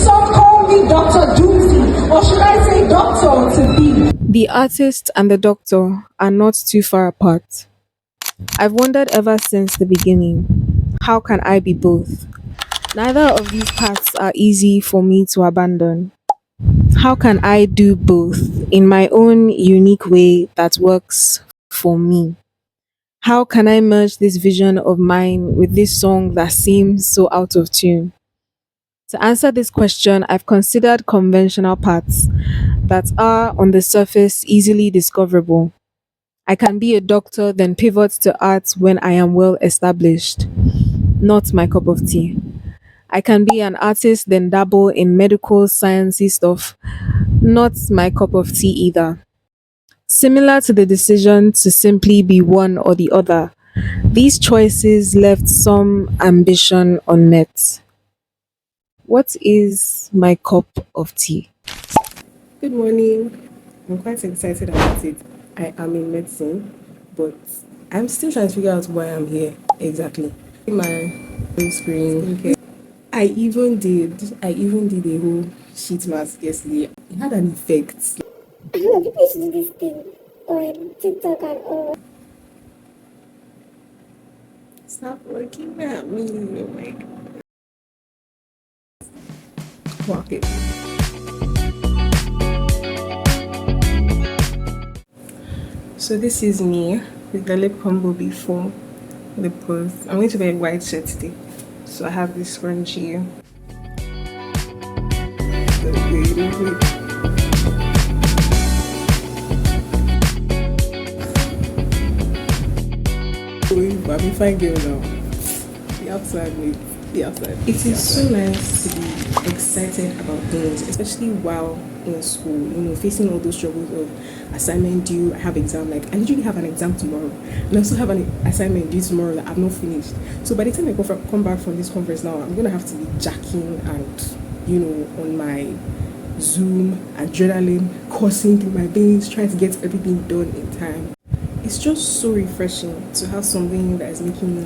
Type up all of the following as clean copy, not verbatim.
Some call me Dr. Doomsday, or should I say Doctor to be? The artist and the doctor are not too far apart. I've wondered ever since the beginning, how can I be both? Neither of these paths are easy for me to abandon. How can I do both in my own unique way that works for me? How can I merge this vision of mine with this song that seems so out of tune? To answer this question, I've considered conventional paths that are on the surface easily discoverable. I can be a doctor, then pivot to art when I am well established. Not my cup of tea. I can be an artist, then dabble in medical sciencey stuff. Not my cup of tea either. Similar to the decision to simply be one or the other, these choices left some ambition unmet. What is my cup of tea? Good morning. I'm quite excited about it. I am in medicine, but I'm still trying to figure out why I'm here exactly. My screen. Okay. I even did a whole sheet mask yesterday. It had an effect. I know people should do this thing on TikTok and all. Stop looking at me. Oh my god. Walk it. So this is me with the lip combo before the pose. I'm going to wear a white shirt today. So I have this scrunchie. I'm a fine girl now. The outside, wait. The outside. It is so nice to be excited about things, especially while in school. Facing all those struggles of assignment due. I have exam. Like I literally have an exam tomorrow, and I also have an assignment due tomorrow that I've not finished. So by the time I come back from this conference now, I'm gonna have to be jacking and on my Zoom, adrenaline coursing through my veins, trying to get everything done in time. It's just so refreshing to have something that is making me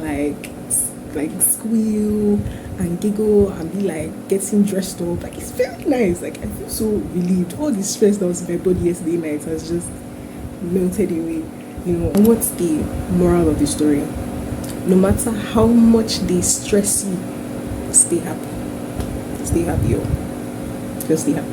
like squeal and giggle and be like getting dressed up. Like it's very nice. Like I feel so relieved. All the stress that was in my body yesterday night has just melted away. And what's the moral of the story? No matter how much they stress you, stay happy. Stay happy, yo. Just stay happy.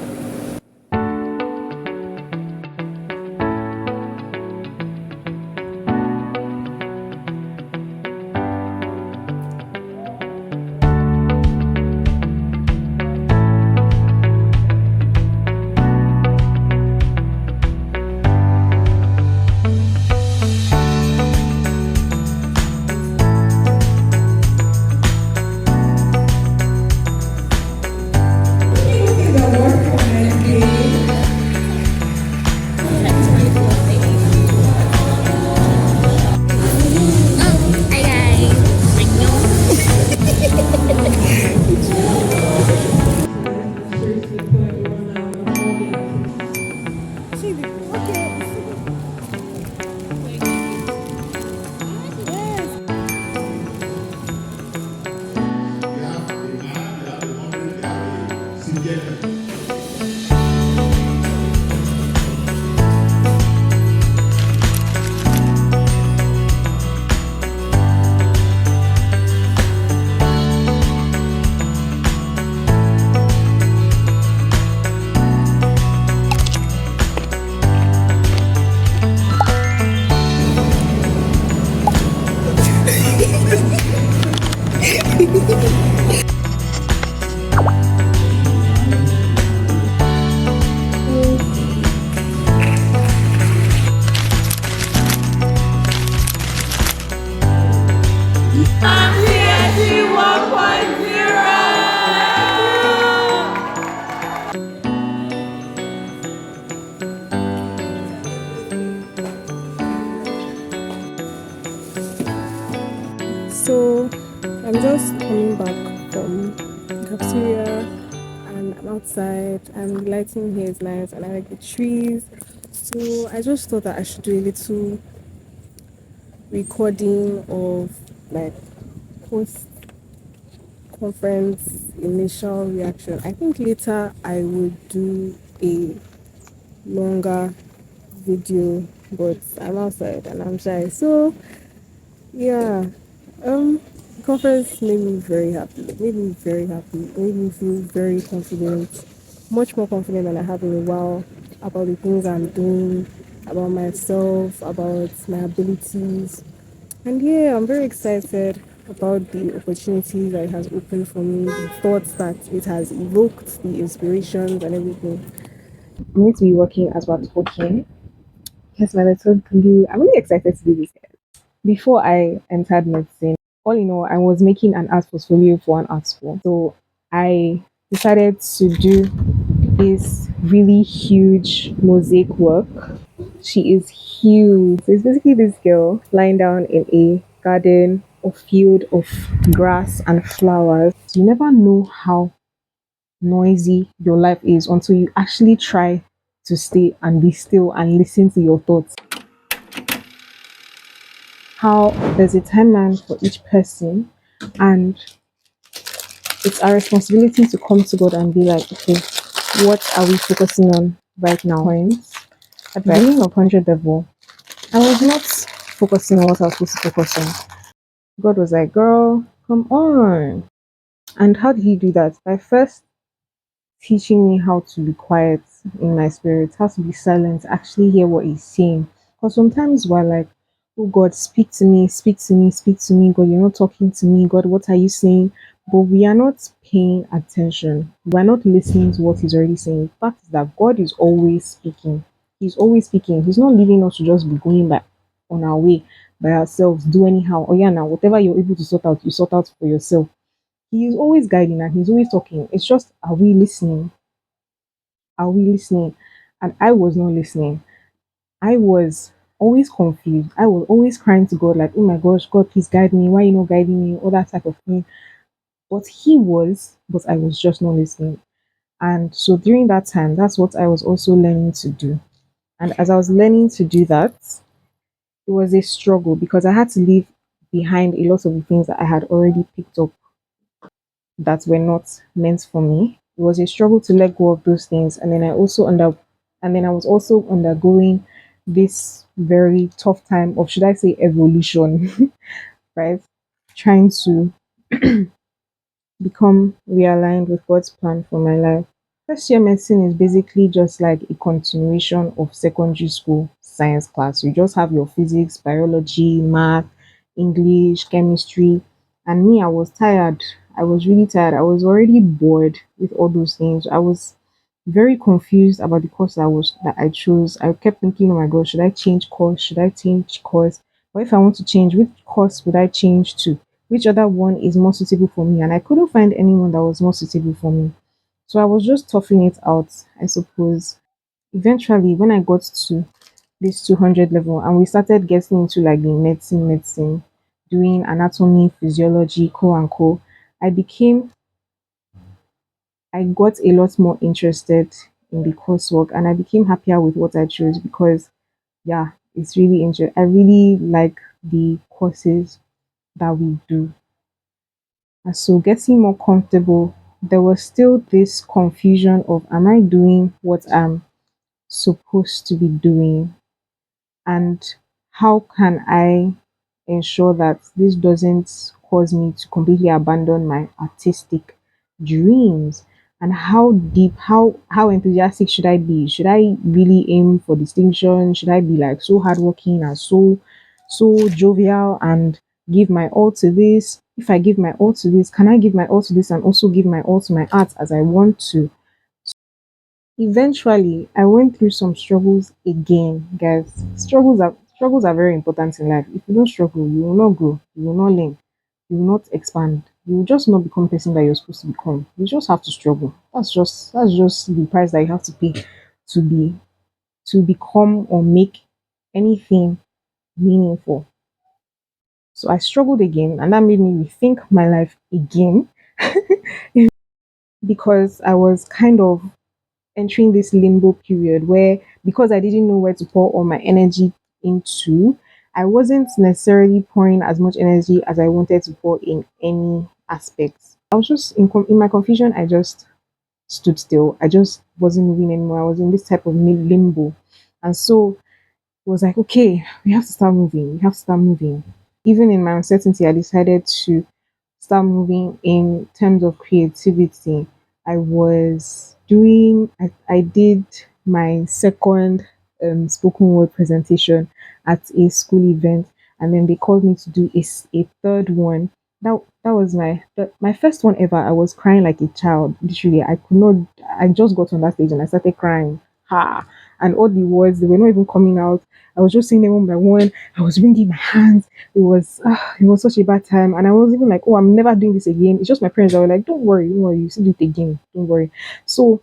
So I'm just coming back from the cafeteria and I'm outside and the lighting here is nice and I like the trees. So I just thought that I should do a little recording of like post conference initial reaction. I think later I would do a longer video, but I'm outside and I'm shy. So yeah, um, conference made me very happy. Made me very happy. Made me feel very confident, much more confident than I have in a while about the things I'm doing, about myself, about my abilities. And yeah, I'm very excited about the opportunities that it has opened for me, the thoughts that it has evoked, the inspirations and everything. I'm going to be working as we're talking. Here's my little glue. I'm really excited to do this. Before I entered medicine, all in all, I was making an art portfolio for an art school. So I decided to do this really huge mosaic work. She is huge. So it's basically this girl lying down in a garden or field of grass and flowers. You never know how noisy your life is until you actually try to stay and be still and listen to your thoughts. How there's a timeline for each person, and it's our responsibility to come to God and be like, okay, what are we focusing on right now? Points. At the beginning of 100 level, I was not focusing on what I was supposed to focus on. God was like, girl, come on. And how did he do that? By first teaching me how to be quiet in my spirit, how to be silent, actually hear what he's saying. Because sometimes we're like, oh God, speak to me, speak to me, speak to me. God, you're not talking to me. God, what are you saying? But we are not paying attention. We're not listening to what he's already saying. The fact is that God is always speaking. He's always speaking. He's not leaving us to just be going back on our way by ourselves, do anyhow. Oh yeah, now whatever you're able to sort out, you sort out for yourself. He is always guiding and he's always talking. It's just, are we listening? Are we listening? And I was not listening. I was always confused. I was always crying to God, like, oh my gosh, God, please guide me. Why are you not guiding me? All that type of thing. But He was, but I was just not listening. And so during that time, that's what I was also learning to do. And as I was learning to do that, it was a struggle because I had to leave behind a lot of the things that I had already picked up that were not meant for me. It was a struggle to let go of those things. And then I was also undergoing this very tough time of, should I say, evolution, right? Trying to become realigned with God's plan for my life. First year medicine is basically just like a continuation of secondary school science class. You just have your physics, biology, math, English, chemistry. And me, I was tired. I was really tired. I was already bored with all those things. I was very confused about the course that I chose. I kept thinking, oh my god, should I change course? Should I change course? But if I want to change, which course would I change to? Which other one is more suitable for me? And I couldn't find anyone that was more suitable for me. So I was just toughing it out, I suppose. Eventually, when I got to this 200 level and we started getting into like the medicine, doing anatomy, physiology, co and co, I became, I got a lot more interested in the coursework and I became happier with what I chose because, yeah, it's really interesting. I really like the courses that we do. And so getting more comfortable, there was still this confusion of, am I doing what I'm supposed to be doing? And how can I ensure that this doesn't cause me to completely abandon my artistic dreams? And how deep, how enthusiastic should I be? Should I really aim for distinction? Should I be like so hardworking and so jovial and give my all to this? If I give my all to this, can I give my all to this and also give my all to my art as I want to? Eventually, I went through some struggles again, guys. Struggles are very important in life. If you don't struggle, you will not grow, you will not learn, you will not expand, you will just not become the person that you're supposed to become. You just have to struggle. That's just the price that you have to pay to be to become or make anything meaningful. So I struggled again, and that made me rethink my life again because I was kind of entering this limbo period where, because I didn't know where to pour all my energy into, I wasn't necessarily pouring as much energy as I wanted to pour in any aspects. I was just in my confusion. I just stood still. I just wasn't moving anymore. I was in this type of limbo, and so it was like, okay, we have to start moving. We have to start moving. Even in my uncertainty, I decided to start moving in terms of creativity. I did my second spoken word presentation at a school event, and then they called me to do a third one. That was my first one ever. I was crying like a child. Literally, I could not. I just got on that stage and I started crying. Ha! And all the words, they were not even coming out. I was just saying them one by one. I was wringing my hands. It was such a bad time, and I was even like, oh, I'm never doing this again. It's just my parents that were like, don't worry, you still do it again, don't worry. So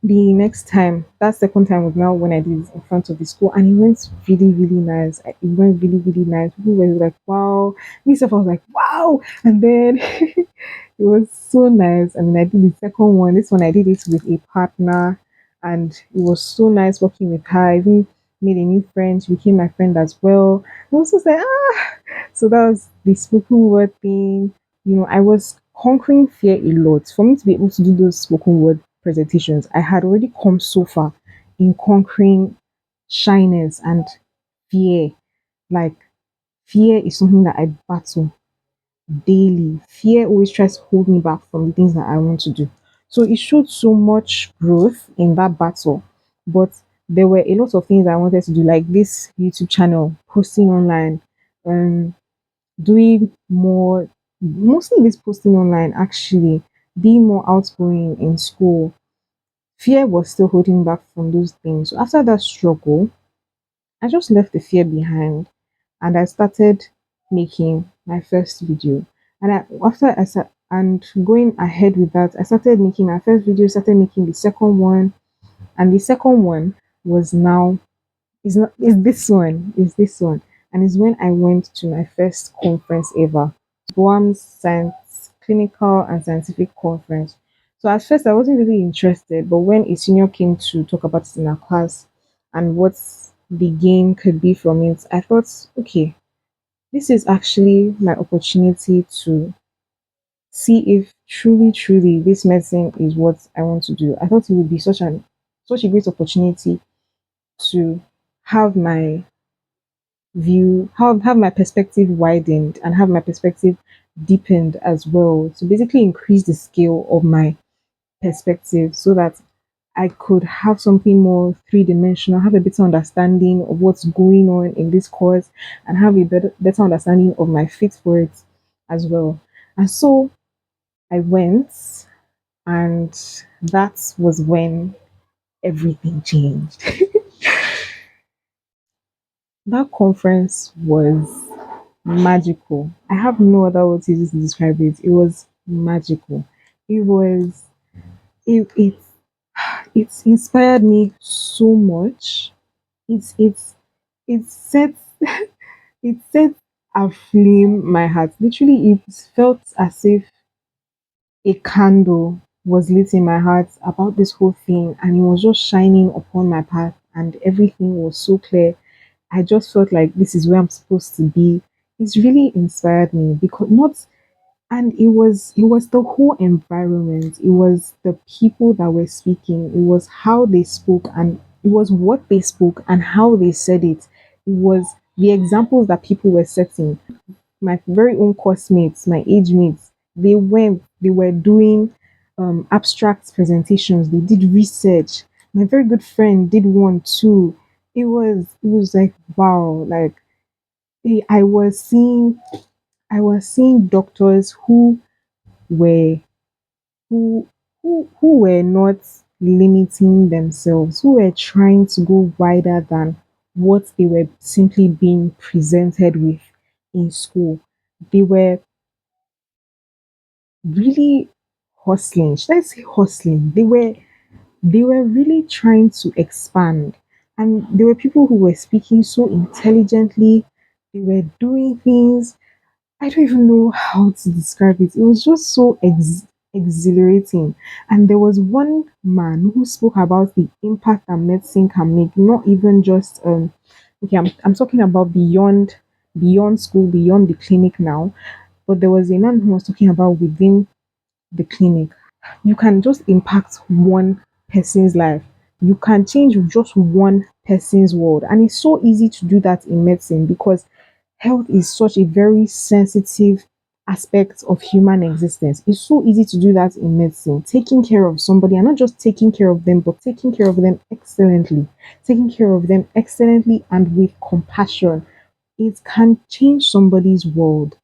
the next time, that second time was now when I did it in front of the school, and it went really, really nice. It went really, really nice. People were like, wow. Myself, I was like, wow. And then it was so nice. And then I did the second one. This one I did it with a partner, and it was so nice working with her. I even made a new friend. She became my friend as well. I was just like, ah. So that was the spoken word thing. I was conquering fear a lot. For me to be able to do those spoken word presentations, I had already come so far in conquering shyness and fear. Like, fear is something that I battle daily. Fear always tries to hold me back from the things that I want to do. So it showed so much growth in that battle. But there were a lot of things I wanted to do, like this YouTube channel, posting online, um, doing more, mostly this posting online, actually, being more outgoing in school. Fear was still holding back from those things. So after that struggle, I just left the fear behind and I started making my first video. And after I start and going ahead with that, I started making my first video, started making the second one, and the second one was now is this one, and it's when I went to my first conference ever, BUAMS Science Clinical and Scientific Conference. So at first I wasn't really interested, but when a senior came to talk about it in our class and what the gain could be from it, I thought, okay, this is actually my opportunity to see if truly, truly this medicine is what I want to do. I thought it would be such a great opportunity to have my have my perspective widened and have my perspective deepened as well. To basically increase the scale of my perspective so that I could have something more three dimensional, have a better understanding of what's going on in this course, and have a better understanding of my fit for it as well. And so I went, and that was when everything changed. That conference was magical. I have no other words to use to describe it. It was magical. It was it it inspired me so much. It set it set aflame my heart. Literally, it felt as if a candle was lit in my heart about this whole thing, and it was just shining upon my path, and everything was so clear. I just felt like this is where I'm supposed to be. It's really inspired me because not and it was the whole environment. It was the people that were speaking. It was how they spoke, and it was what they spoke and how they said it. It was the examples that people were setting. My very own course mates, my age mates, they were doing abstract presentations. They did research. My very good friend did one too. It was like wow, like I was seeing doctors were who who were not limiting themselves, who were trying to go wider than what they were simply being presented with in school. They were really hustling. Should I say hustling? They were really trying to expand. And there were people who were speaking so intelligently. They were doing things. I don't even know how to describe it. It was just so exhilarating. And there was one man who spoke about the impact that medicine can make, not even just okay, I'm talking about beyond school, beyond the clinic now. But there was a man who was talking about within the clinic. You can just impact one person's life. You can change just one person's world. And it's so easy to do that in medicine because health is such a very sensitive aspect of human existence. It's so easy to do that in medicine. Taking care of somebody and not just taking care of them, but taking care of them excellently. Taking care of them excellently and with compassion. It can change somebody's world.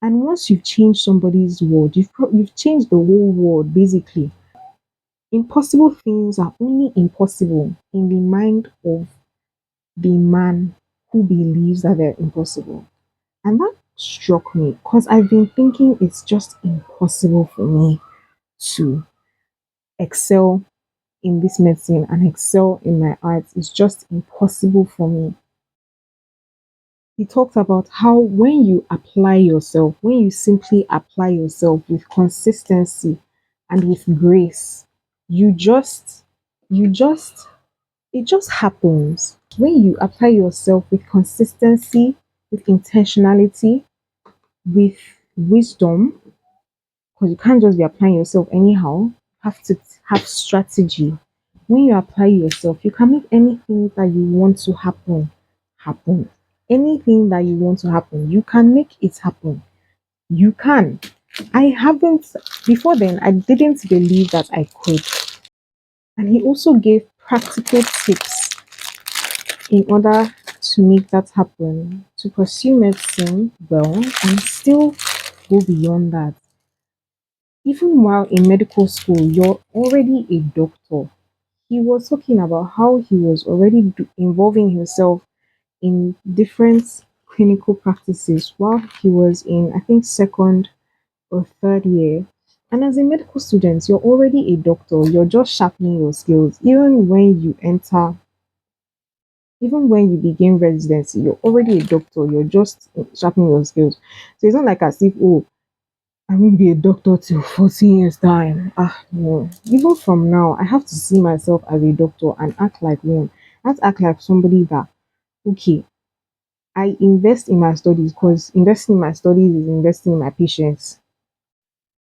And once you've changed somebody's world, you've changed the whole world basically. Impossible things are only impossible in the mind of the man who believes that they're impossible. And that struck me because I've been thinking it's just impossible for me to excel in this medicine and excel in my arts. It's just impossible for me. He talked about how when you apply yourself, when you simply apply yourself with consistency and with grace, you just, you just, it just happens. When you apply yourself with consistency, with intentionality, with wisdom, because you can't just be applying yourself anyhow. You have to have strategy. When you apply yourself, you can make anything that you want to happen. Anything that you want to happen, you can make it happen. You can. I haven't before then, I didn't believe that I could. And he also gave practical tips in order to make that happen, to pursue medicine well and still go beyond that. Even while in medical school, you're already a doctor. He was talking about how he was already involving himself in different clinical practices while he was in, I think, second or third year. And as a medical student, you're already a doctor. You're just sharpening your skills. Even when you begin residency, you're already a doctor. You're just sharpening your skills. So it's not like as if, oh, I won't be a doctor till 14 years time. Ah, no. Even from now, I have to see myself as a doctor and act like one. I have to act like somebody that, okay, I invest in my studies because investing in my studies is investing in my patients.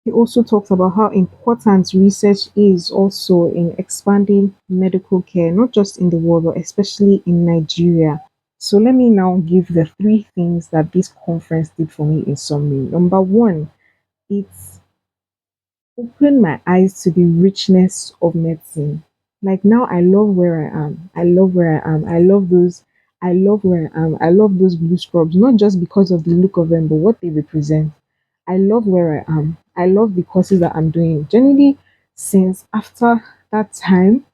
He also talks about how important research is also in expanding medical care, not just in the world, but especially in Nigeria. So let me now give the three things that this conference did for me in summary. Number one, it's opened my eyes to the richness of medicine. Like now I love where I am. I love where I am. I love where I am. I love those blue scrubs, not just because of the look of them, but what they represent. I love where I am. I love the courses that I'm doing. Generally, since after that time,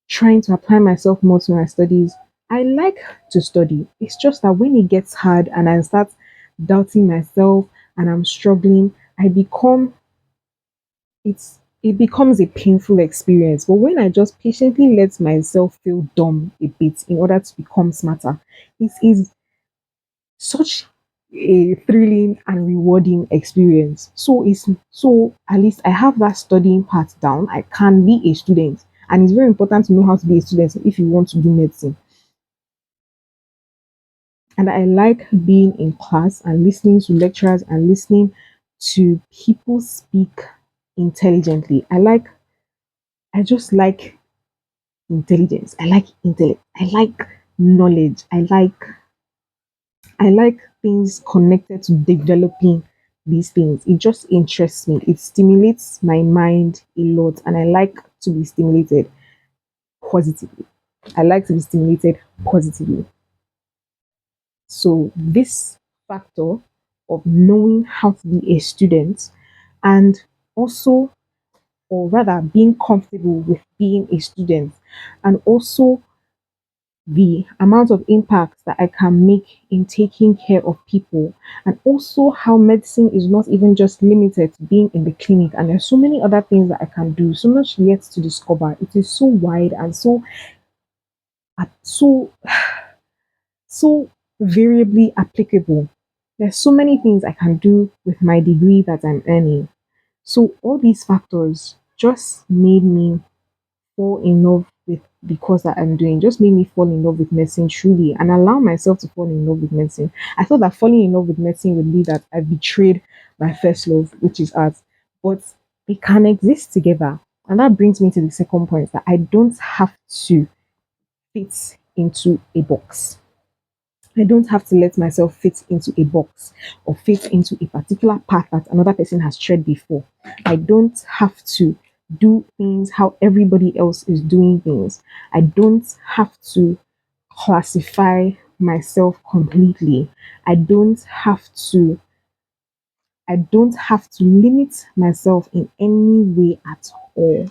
trying to apply myself more to my studies, I like to study. It's just that when it gets hard and I start doubting myself and I'm struggling, it becomes a painful experience. But when I just patiently let myself feel dumb a bit in order to become smarter, it is such a thrilling and rewarding experience. So at least I have that studying part down. I can be a student. And it's very important to know how to be a student if you want to do medicine. And I like being in class and listening to lecturers and listening to people speak intelligently. I just like intelligence. I like intellect. I like knowledge. I like things connected to developing these things. It just interests me. It stimulates my mind a lot, and I like to be stimulated positively. I like to be stimulated positively. So, this factor of knowing how to be a student and also, or rather, being comfortable with being a student and also the amount of impact that I can make in taking care of people, and also how medicine is not even just limited to being in the clinic, and there's so many other things that I can do, so much yet to discover. It is so wide and so so variably applicable. There's so many things I can do with my degree that I'm earning. So all these factors just made me fall in love with the course that I'm doing, just made me fall in love with medicine truly and allow myself to fall in love with medicine. I thought that falling in love with medicine would be that I betrayed my first love, which is art. But they can exist together. And that brings me to the second point, that I don't have to fit into a box. I don't have to let myself fit into a box or fit into a particular path that another person has tread before. I don't have to do things how everybody else is doing things. I don't have to classify myself completely. I don't have to I don't have to limit myself in any way at all.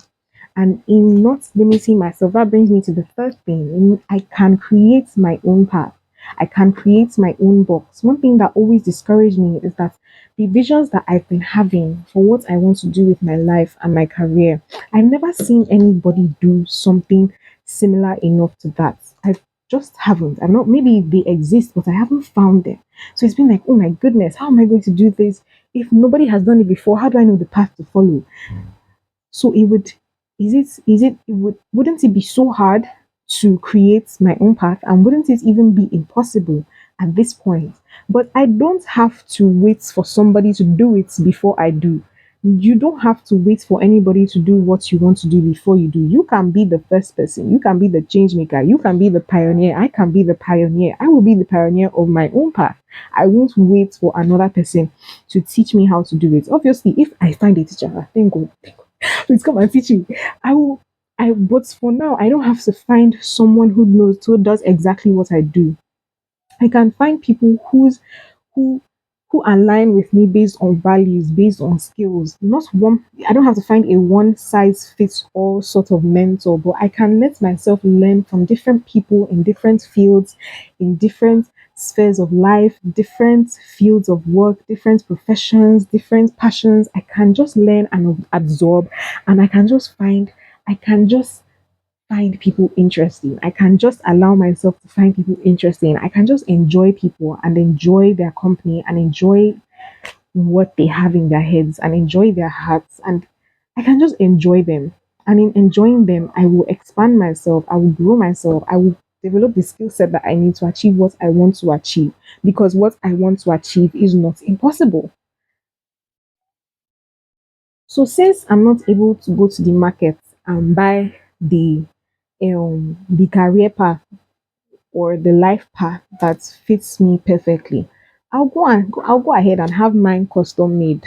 And in not limiting myself, that brings me to the third thing. I can create my own path. I can create my own box. One thing that always discouraged me is that the visions that I've been having for what I want to do with my life and my career, I've never seen anybody do something similar enough to that. I just haven't. I'm not, maybe they exist, but I haven't found them. So it's been like, oh my goodness, how am I going to do this? If nobody has done it before, how do I know the path to follow? So it would it wouldn't it be so hard to create my own path, and wouldn't it even be impossible at this point? But I don't have to wait for somebody to do it before I do. You don't have to wait for anybody to do what you want to do before you do. You can be the first person. You can be the change maker. You can be the pioneer. I can be the pioneer. I will be the pioneer of my own path. I won't wait for another person to teach me how to do it. Obviously, if I find a teacher, thank God, please come and teach me. I will. But for now, I don't have to find someone who does exactly what I do. I can find people who who align with me based on values, based on skills. Not one. I don't have to find a one size fits all sort of mentor, but I can let myself learn from different people in different fields, in different spheres of life, different fields of work, different professions, different passions. I can just learn and absorb, and I can just find people interesting. I can just allow myself to find people interesting. I can just enjoy people and enjoy their company and enjoy what they have in their heads and enjoy their hearts. And I can just enjoy them. And in enjoying them, I will expand myself. I will grow myself. I will develop the skill set that I need to achieve what I want to achieve. Because what I want to achieve is not impossible. So, since I'm not able to go to the market and buy the career path or the life path that fits me perfectly, I'll go ahead and have mine custom made.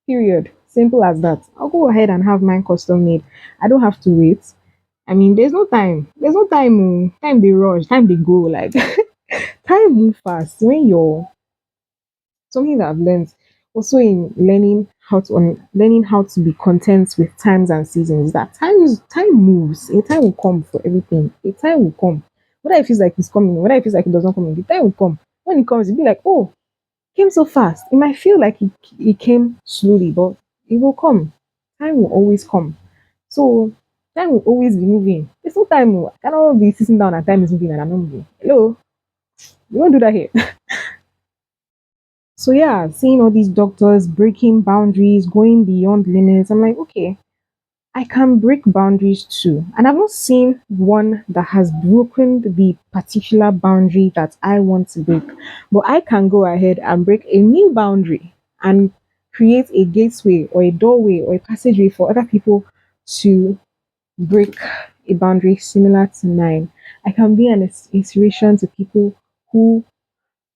Period. Simple as that. I'll go ahead and have mine custom made. I don't have to wait. I mean, there's no time. There's no time. Time they rush. Time they go. Like time move fast when you're something that I've learned also in learning how to be content with times and seasons, that time moves. A time will come for everything. A time will come. Whether it feels like it's coming, whether it feels like it does not come, the time will come. When it comes, it'll be like, oh, it came so fast. It might feel like it came slowly, but it will come. Time will always come. So time will always be moving. There's no time. I cannot be sitting down and time is moving and I'm not moving. Hello, we won't do that here. So yeah, seeing all these doctors breaking boundaries, going beyond limits, I'm like, okay, I can break boundaries too. And I've not seen one that has broken the particular boundary that I want to break. But I can go ahead and break a new boundary and create a gateway or a doorway or a passageway for other people to break a boundary similar to mine. I can be an inspiration to people who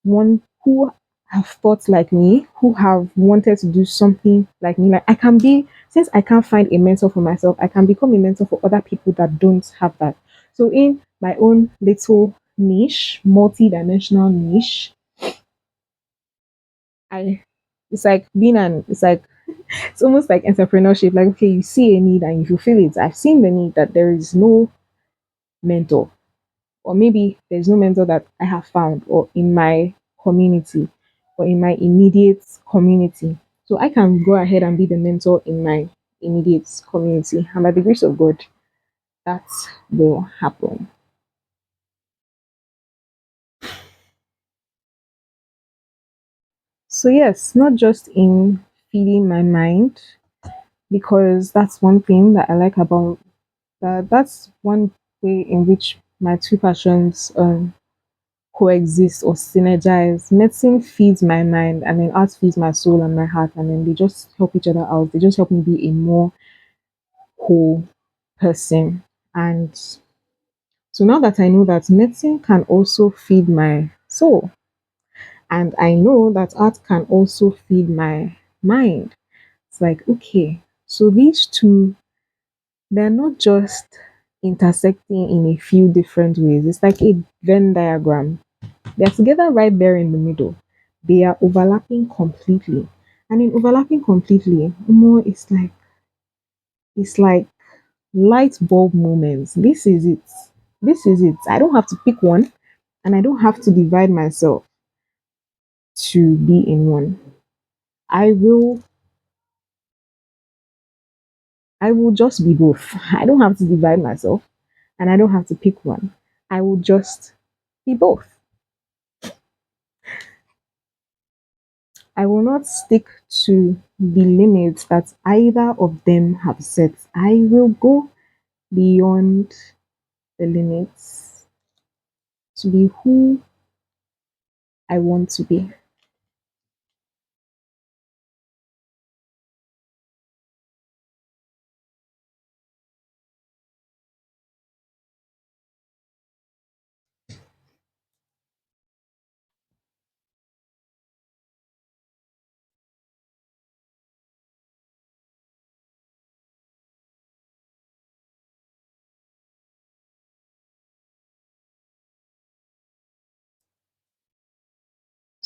who have thought like me, who have wanted to do something like me. Like I can be, since I can't find a mentor for myself, I can become a mentor for other people that don't have that. So in my own little niche, multi-dimensional niche, I it's like it's like it's almost like entrepreneurship. Like okay, you see a need and you fulfill it. I've seen the need that there is no mentor, or maybe there's no mentor that I have found or in my community or in my immediate community. So I can go ahead and be the mentor in my immediate community. And by the grace of God, that will happen. So yes, not just in feeding my mind, because that's one thing that I like about that. That's one way in which my two passions coexist or synergize. Medicine feeds my mind, and then art feeds my soul and my heart, and then they just help each other out. They just help me be a more whole person. And so now that I know that medicine can also feed my soul, and I know that art can also feed my mind, it's like, okay, so these two, they're not just intersecting in a few different ways. It's like a Venn diagram. They're together right there in the middle. They are overlapping completely. And in overlapping completely, more it's like light bulb moments. This is it. This is it. I don't have to pick one, and I don't have to divide myself to be in one. I will I will just be both. I don't have to divide myself, and I don't have to pick one. I will just be both. I will not stick to the limits that either of them have set. I will go beyond the limits to be who I want to be.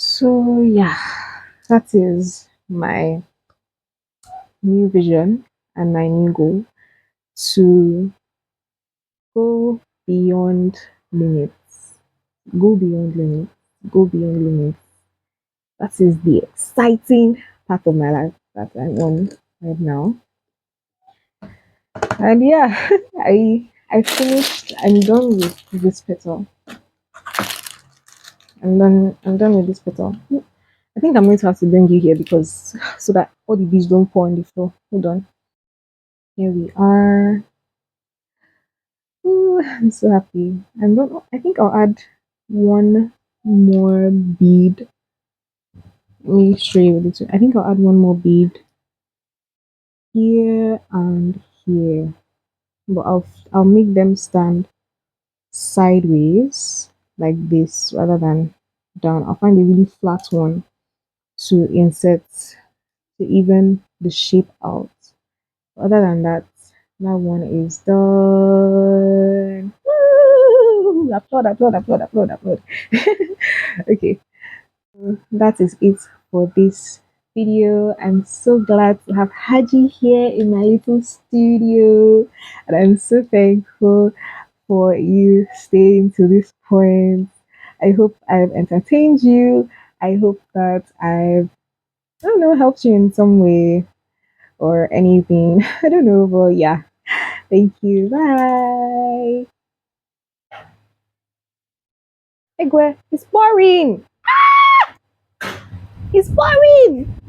So, yeah, that is my new vision and my new goal, to go beyond limits, go beyond limits, go beyond limits. That is the exciting part of my life that I'm on right now. And yeah, I finished. I'm done with this petal. I'm done with this petal. I think I'm going to have to bring you here because so that all the bees don't pour on the floor. Hold on. Here we are. Ooh, I'm so happy. I'm not. I think I'll add one more bead. Let me show you this. I think I'll add one more bead here and here, but I'll make them stand sideways like this rather than down. I'll find a really flat one to insert to even the shape out. Other than that, that one is done. Woo! Applaud, applaud, applaud, applaud, applaud. Okay, that is it for this video. I'm so glad to have had you here in my little studio, and I'm so thankful for you staying to this point. I hope I've entertained you. I hope that I don't know, helped you in some way or anything. I don't know, but yeah. Thank you. Bye. Egwe, it's boring. It's boring.